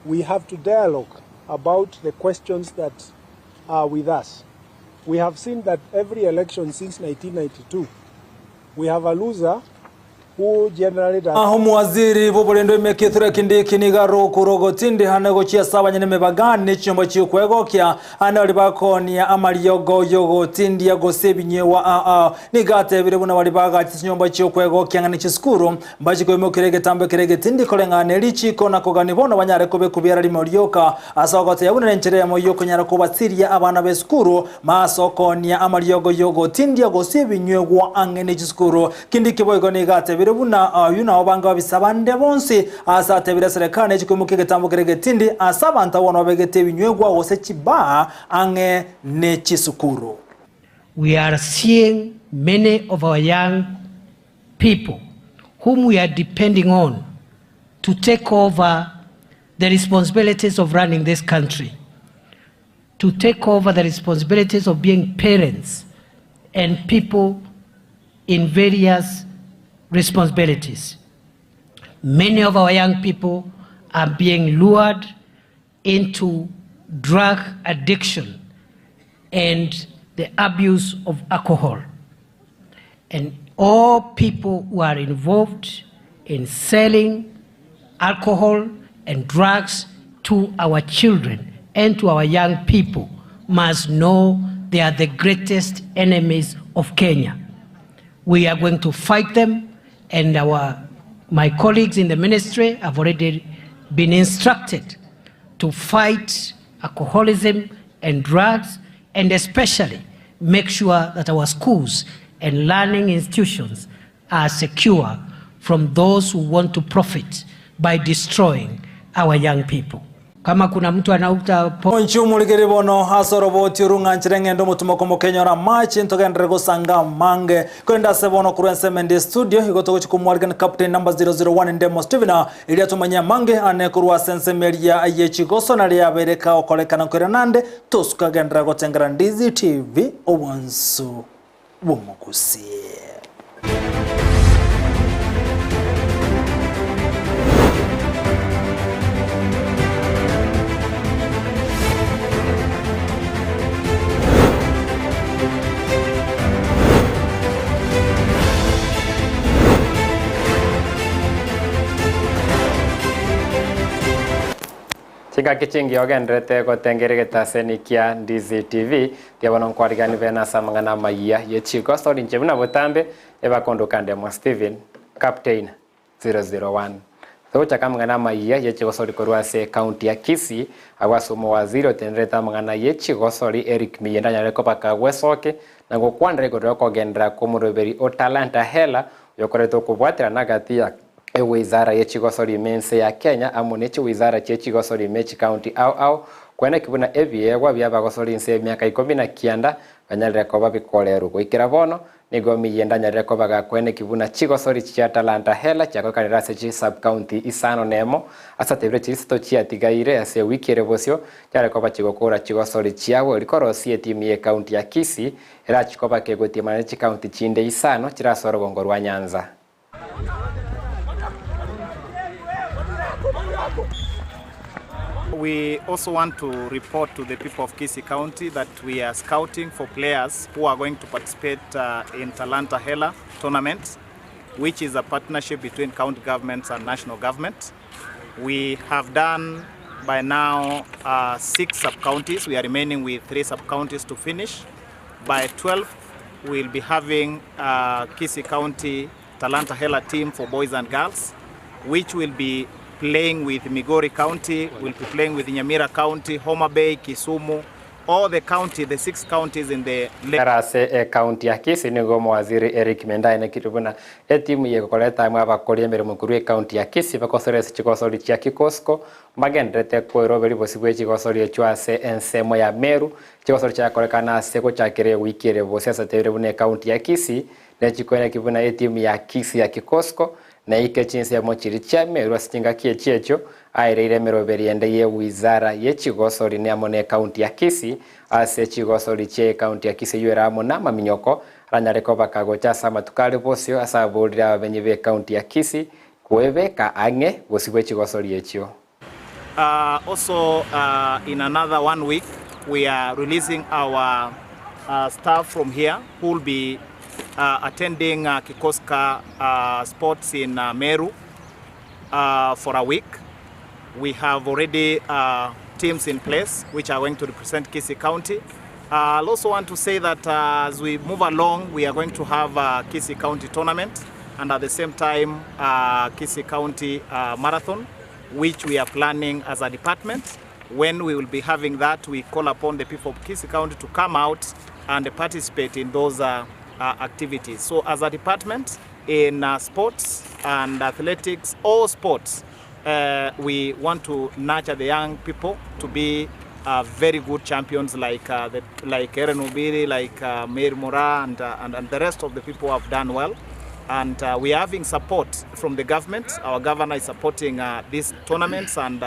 We have to dialogue about the questions that are with us. We have seen that every election since 1992, we have a loser who generally does. Muwaziri bubulendo imekithura kindi kinigaro kurogotindi hanego chia saba nyene mebagani chombo chikwegokya anali bakonia amaliogo yogo tindi ya Gusii nyewa nigate bire buna bali baga chinyombo chikwegokya ngani chiskuru mbachi ko imokirege tambe kirege tindi kolengane lichiko na kogani bono banyare kobe kubyara limorioka asogote yabuna nchere ya moyo kunyara kubasiria abana beskuru masokonia amaliogo yogo tindi ya Gusii nyewa angene chiskuru kindi kiboygo nigate buna yuna obanga babisabande bonse asatebira serikali chikumuke tambukirege tindi asabanta wono begete binywegwa wose chiba ange ne chisukuru. We are seeing many of our young people whom we are depending on to take over the responsibilities of running this country, to take over the responsibilities of being parents and people in various responsibilities. Many of our young people are being lured into drug addiction and the abuse of alcohol. And all people who are involved in selling alcohol and drugs to our children and to our young people must know they are the greatest enemies of Kenya. We are going to fight them, and my colleagues in the ministry have already been instructed to fight alcoholism and drugs, and especially make sure that our schools and learning institutions are secure from those who want to profit by destroying our young people. Kama kuna mtu anauta Onchumuligiri bono hasoroboti urunga nchirengendo mutumoko mokenyora machi ntogendere gusanga mange kwenda sebono kurense mende studio igotoko chikumwargan captain number 001 ndemo Stevena ili atumanya mange ane kurwa sense meria yechigoso na liabereka okolekana kwerenande tusuka gendera gotengera Ndizi TV owansu womokusie. Chinga kichingi ogendrete ko tengerege taseni kia Ndizi TV tiabono kwarigani bena samangana Amayia yechiko story nchebuna botambe eba kondo kande mo Steven captain 001 Thocha kamangana Amayia yechiko story korwa se county ya Kisii awasomo waziri otenreta mangana yechiko story Eric Miyenda nyareko paka wesoke nango kwandre ko gendra komuroberi o talanta hela yokoreto kubwatira nagatia wizara yechigosori mense ya Kenya amonechi wizara chechigosori mechi county au kwena kibuna ebiegwa byabagosori nse myaka 19 banyalire koba bikoleru goikira bono nigo miyenda nyarire koba gakwene kibuna chigosori chia Talanta Hela chako kanira se sub county Isano nemo asatebire chisto chia tigaire ase wikire bosio cyare koba chigokora chigosori chiawo likorosie timu ye county ya Kisii era chikoba kegotie manchi county chinde Isano chirasoro gongo rwa Nyanza. We also want to report to the people of Kisii County that we are scouting for players who are going to participate in Talanta Hela tournament, which is a partnership between county governments and national government. We have done by now 6 sub-counties. We are remaining with 3 sub-counties to finish. By 12th, we'll be having Kisii County Talanta Hela team for boys and girls, which will be playing with Migori County, we'll be playing with Nyamira County, Homa Bay, Kisumu, all the county, the 6 counties in the Karase county ya Kisii nigo mwaziri Eric Mendaine kitubuna timu ye koleta mwaba kolie mbere mukuru county ya Kisii bakosore chikosori chia Kikosko magendrete ko roberi bosibwe chikosori chwase ensemo ya Meru chikosori cha kolekana seko cha kire wikire bosesa tevire bune county ya Kisii na chikwena kibuna timu ya Kisii ya Kikosko na ike Chinsa ya mochiri chia Meru asinga kie checho aire meroberi ende ye wizara ye chigosori ne amone county ya Kisii ase chigosori che county ya Kisii yera amona maminyoko ranyareko bakagocha sama tukale bosio asa bolira benye county ya Kisii kuebeka ange bosibwe chigosori echio. Also in another 1 week we are releasing our staff from here who will be attending Kikoska sports in Meru for a week. We have already teams in place which are going to represent Kisii County. I also want to say that as we move along, we are going to have a Kisii County tournament and at the same time Kisii County marathon, which we are planning as a department. When we will be having that, we call upon the people of Kisii County to come out and participate in those activities. So as a department in sports and athletics, all sports, we want to nurture the young people to be very good champions like Eren Obiri, like Meir Mora and the rest of the people who have done well. And we are having support from the government. Our governor is supporting these tournaments and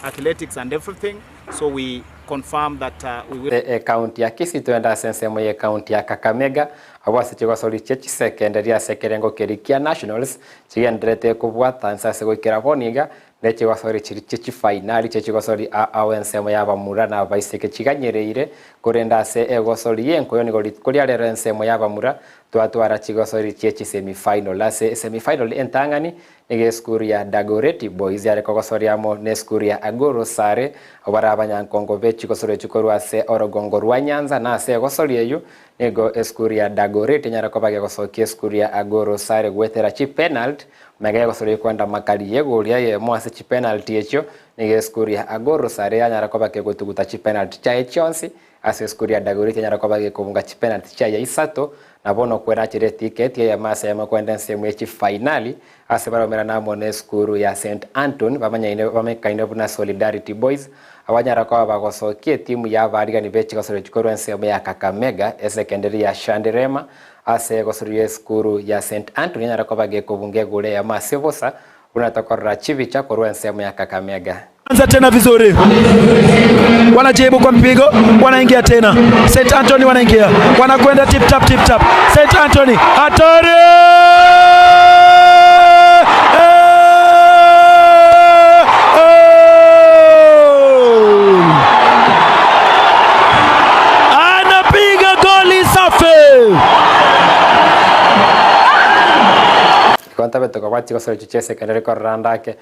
athletics and everything. So we confirm that we will... County ya Kisii tuenda sensemo ye county ya Kakamega awase chigosori chechi sekendaria sekerengo kerikia nationals chigendrete kubwata nsase goikira boniga ne chigosori chechi finali chigosori awensemo ya bamura na baiseke chiganyereire kurenda se egosori yenko yoni golit kulia rero ensemo ya bamura twatwara chigosori chechi semifinal la semifinal entangani nige skuru ya Dagoretti boys ya rekogosori amo ne skuru ya Agoro Sare abarabanya nkongo be chigosori chikorwa se Orogongo rwa Nyanza na se gosori eyu nego skuru ya Dagoretti nyara kobage gosokie skuru ya Agoro Sare gwetera chi penalty mega gosori kwenda makali yegoria ye mwase chi penalty echo nige skuru ya Agoro Sare nyara kobage gotuguta chi penalty cha echonsi ase skuru ya Dagoretti nyara kobage kubunga chi penalty cha ya Isato na bono kwera chire ticket ya masa ya makwenda nsemu echi finali ase baromera na mone skuru ya St Anton bamanya ine bamekaine buna Solidarity Boys awanyara kwa bagosokie timu ya bariga ni bechi gosoro chikoro nsemu ya Kakamega secondary ya Shandirema ase gosoro skuru ya St Anton nyara kwa bage kubunge gule ya masevosa unatokorra chivicha kwa nsemu ya Kakamega. Anza tena vizuri. Wanajibu kwa mpigo, wanaingia tena. St Anthony wanaingia. Wanakwenda tip tap tip tap. St Anthony hatari! Anapiga goli safi. Konta beto kwa chiko sore chichese kene reko randake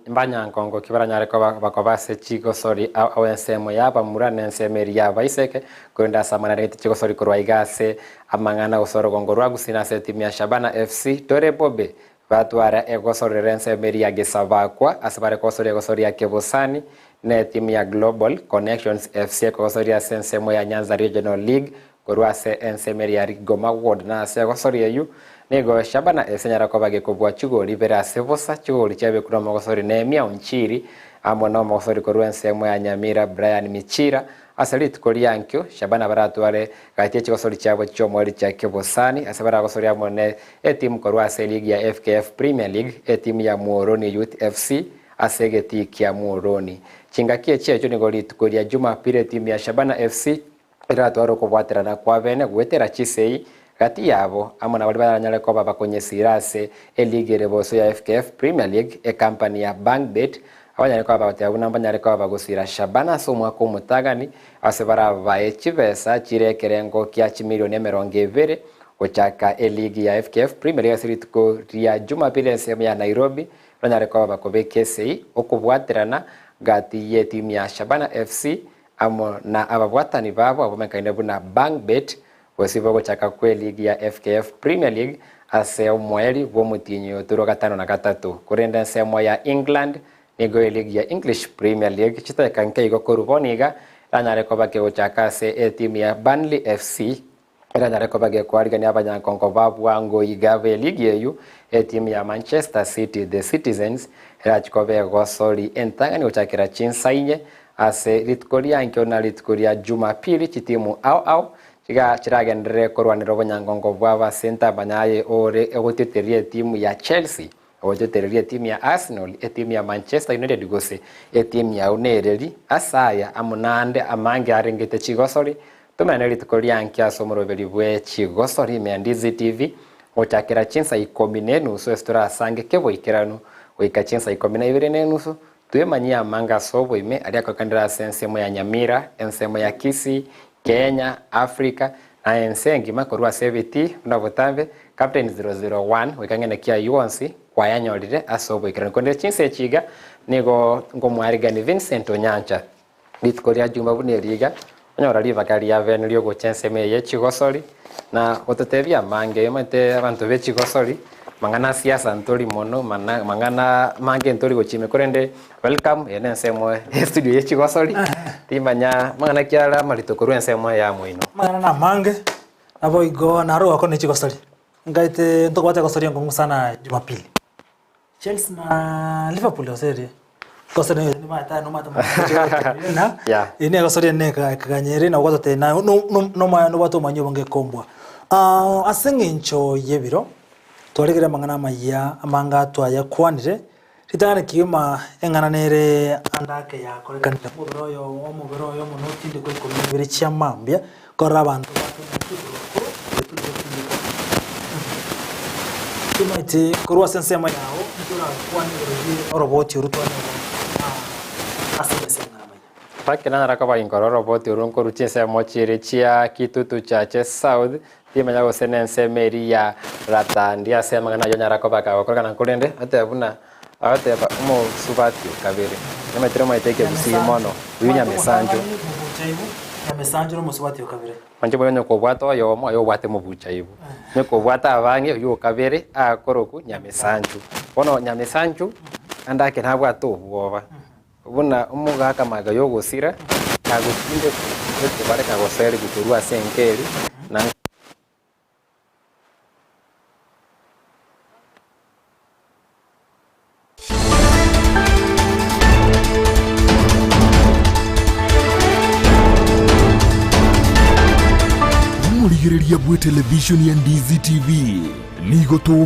banya nkongo kibara nyare kwa bakobase chiko sori awensemo yaba murane ensemeri yaba iseke kwenda samana rete chiko sori kurwa igase amangana usoro gongo rwa Gusii na timu ya Shabana FC Tore Bobe batwara egosori rensemeri ya Gesabakwa asabare kosori egosori ya Kebosani ne timu ya Global Connections FC kosori ya sensemo ya Nyanza Regional League kurwa se ensemeri ya Goma Ward na se egosori yeyu nego Shabana esenyara ko bage kubwa chigoli bera sevosa chigoli chabe kuna mogosori nemia unchiri amona mogosori ko ruensemo ya Nyamira Brian Michira asalit koliankyo Shabana baratware gatie chigosori chabo chomweri cha Kebosani asabara gosori amone team korwa ase ligi ya FKF Premier League team ya Muhoroni Youth FC asegeti kia Muhoroni chingakie checho nigolit kolia Jumapili team ya Shabana FC iratwaro kubwaterana kwa bene gwetera Kisii gati yabo amona bali baranyale ko babakonyesirase eligi reboso ya FKF Premier League company ya Bankbet abanyale ko babatabuna mbanyale ko bagusira Shabana so mwako mutagani asebara bae chibesa chirekerengo kya chimilioni 20 ochaka eligi ya FKF Premier League sirituko ria Jumapili sehemu ya Nairobi banyale ko bakobekese okubwaterana gati ye timu ya Shabana FC amo na ababwatani babo abomekaine buna Bankbet wesibo gochaka kwe ligi ya FKF Premier League ase omweli bo mutinyo turo 5 na 3 kurenda semo ya England nigo ligi ya English Premier League chiteka nkeigo koruboniga ranyare ko bake gochaka se timu ya Burnley FC ranyare ko bage kwariga ni abanyankonko babwango igave ligi yeyu timu ya Manchester City the Citizens rachikobe gosori entangani gochakira Chinsa ase litkoria nkona litkoria Jumapili chitimu au chiragendere korwaniro bonyangongo bwaba center banyaye ore egoteterie timu ya Chelsea ogoteterie timu ya Arsenal timu ya Manchester United gose timu ya Unereri asaya amunande amange arengete chigosori tumane litkoria nkya somorobeli bwe chigosori me Ndizi TV ochakira Chinsa 10 so estora sange kebo ikirano oika Chinsa 12 tuyemanyia manga sobo ime aliako kandira sensemo ya Nyamira ensemo ya Kisii Kenya Africa na ensengi makorwa CVT unavutambe captain 001 wekangene kia yuonsi kwa yanyolire asobo ikirano konde Chinsa chiga nigo ngomwariga ni Vincent Onyancha bitkoria jumba buneriga onyora liva kali ya venilio go chenseme ye chigosori na ototebia mange yomete abantu be chigosori mangana siasa ntori mono mangana mange ntori gochime korende welcome ene nsemo studio ye chigosori timanya mangana kyala malitokoru nsemo ya moino mangana na mange abo igo na ro akone chigosori ngaite ntokobate gosori ngo sana Jumapili Chelsea na Liverpool oseri gosori ni mata no mata na ine gosori ne kaganyere na gotote na no bato manyo bange kombwa asengencho yebiro twaregera mangana Amayia amanga twaya kwanire ritana kima engana nere andake ya korekanira mubiro yo munotinde ko ikomere cyamambya kora abantu tumaite kurwa sensema yawo ndura kwanire roboti urutwana asese pakena rakaba ingoro roboti urunko ruchese mochire chia kitutu chache South timanya go senense meri ya ratandia sema ngana yonyara ko baka ko kana kulende atebuna ateba mo subati kabere nemetero maiteke Gusii mono unya mesanjo ya mesanjo mo subati kabere manje boyo ko bwato yo mo yo bwate mo bucha ibu ne ko bwata abange yo kabere akoroku nya mesanjo bono nya mesanjo andake ntabwo atuboba ubona umuga kamaga yo gusira kagutinde ko bareka go seri guturwa senkeri na Murigiriria bwe television ya Ndizi TV nigo to